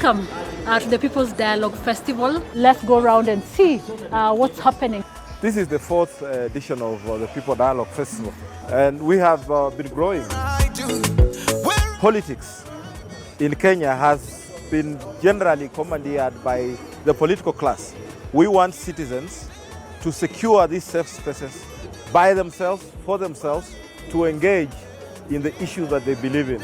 welcome to the People's Dialogue Festival. Let's go around and see what's happening. This is the fourth edition of the People Dialogue Festival, and we have been growing. Politics in Kenya has been generally commandeered by the political class. We want citizens to secure these safe spaces by themselves, for themselves, to engage in the issues that they believe in.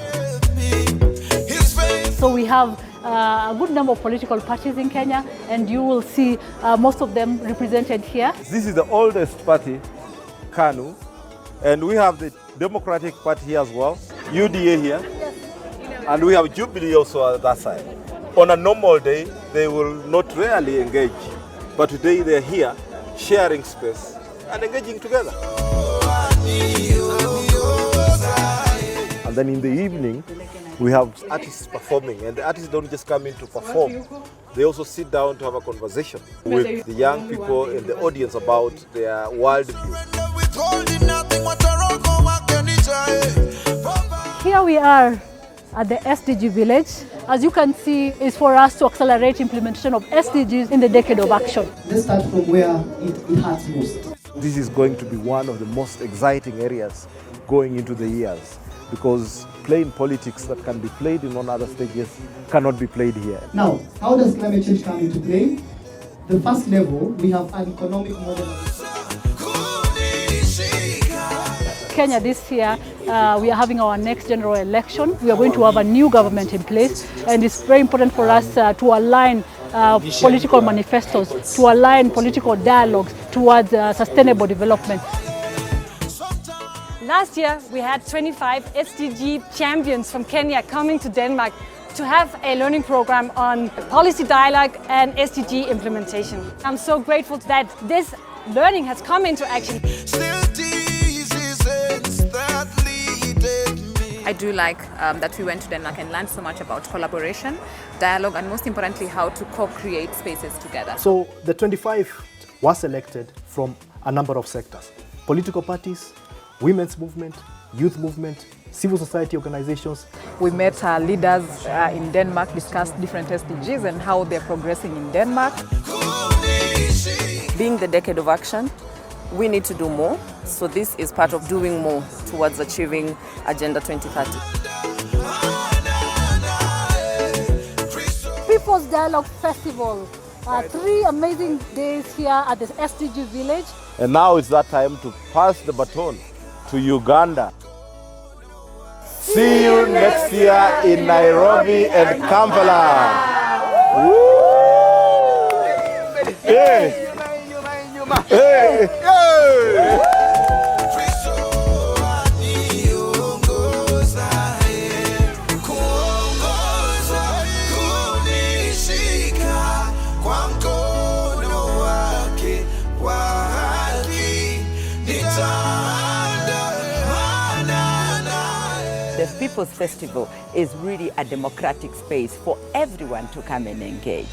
So we have a good number of political parties in Kenya, and you will see most of them represented here. This is the oldest party, KANU, and we have the Democratic Party here as well, UDA here, and we have Jubilee also at that side. On a normal day, they will not rarely engage, but today they're here sharing space and engaging together. And then in the evening, we have artists performing, and the artists don't just come in to perform. They also sit down to have a conversation with the young people in the audience about their worldview. Here we are at the SDG village. As you can see, it's for us to accelerate implementation of SDGs in the decade of action. Let's start from where it hurts most. This is going to be one of the most exciting areas going into the years, because playing politics that can be played in other stages cannot be played here. Now, how does climate change come into play? The first level, we have an economic model. Kenya this year, we are having our next general election. We are going to have a new government in place, and it's very important for us to align political manifestos, to align political dialogues towards sustainable development. Last year, we had 25 SDG champions from Kenya coming to Denmark to have a learning program on policy dialogue and SDG implementation. I'm so grateful that this learning has come into action. I do like that we went to Denmark and learned so much about collaboration, dialogue, and most importantly, how to co-create spaces together. So the 25 was selected from a number of sectors: political parties, women's movement, youth movement, civil society organizations. We met leaders in Denmark, discussed different SDGs and how they're progressing in Denmark. Being the decade of action, we need to do more. So this is part of doing more towards achieving Agenda 2030. People's Dialogue Festival. 3 amazing days here at the SDG village. And now it's that time to pass the baton to Uganda. See you next year in Nairobi and Kampala. Woo! Hey! Hey! Hey! The People's Festival is really a democratic space for everyone to come and engage.